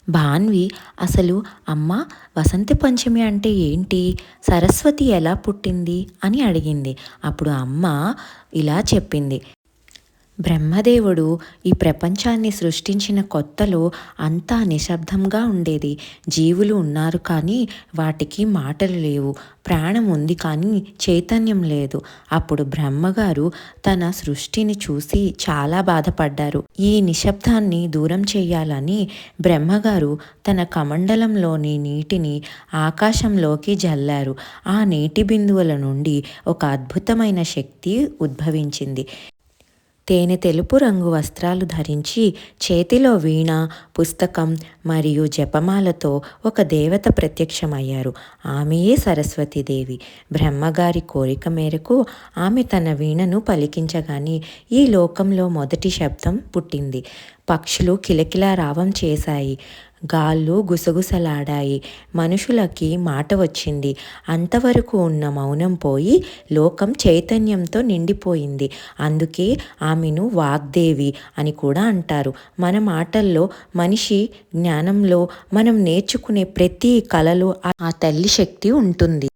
భాన్వి అసలు అమ్మ వసంత పంచమి అంటే ఏంటి? సరస్వతి ఎలా పుట్టింది? అని అడిగింది. అప్పుడు అమ్మ ఇలా చెప్పింది. బ్రహ్మదేవుడు ఈ ప్రపంచాన్ని సృష్టించిన కొత్తలో అంతా నిశ్శబ్దంగా ఉండేది. జీవులు ఉన్నారు కానీ వాటికి మాటలు లేవు. ప్రాణం ఉంది కానీ చైతన్యం లేదు. అప్పుడు బ్రహ్మగారు తన సృష్టిని చూసి చాలా బాధపడ్డారు. ఈ నిశ్శబ్దాన్ని దూరం చేయాలని బ్రహ్మగారు తన కమండలంలోని నీటిని ఆకాశంలోకి జల్లారు. ఆ నీటి బిందువుల నుండి ఒక అద్భుతమైన శక్తి ఉద్భవించింది. తేనె తెలుపు రంగు వస్త్రాలు ధరించి చేతిలో వీణ, పుస్తకం మరియు జపమాలతో ఒక దేవత ప్రత్యక్షమయ్యారు. ఆమెయే సరస్వతీదేవి. బ్రహ్మగారి కోరిక మేరకు ఆమె తన వీణను పలికించగానే ఈ లోకంలో మొదటి శబ్దం పుట్టింది. పక్షులు కిలకిలా రావం చేశాయి. గాళ్ళు గుసగుసలాడాయి. మనుషులకి మాట వచ్చింది. అంతవరకు ఉన్న మౌనం పోయి లోకం చైతన్యంతో నిండిపోయింది. అందుకే ఆమెను వాగ్దేవి అని కూడా అంటారు. మన మాటల్లో, మనిషి జ్ఞానంలో, మనం నేర్చుకునే ప్రతి కళలో ఆ తల్లి శక్తి ఉంటుంది.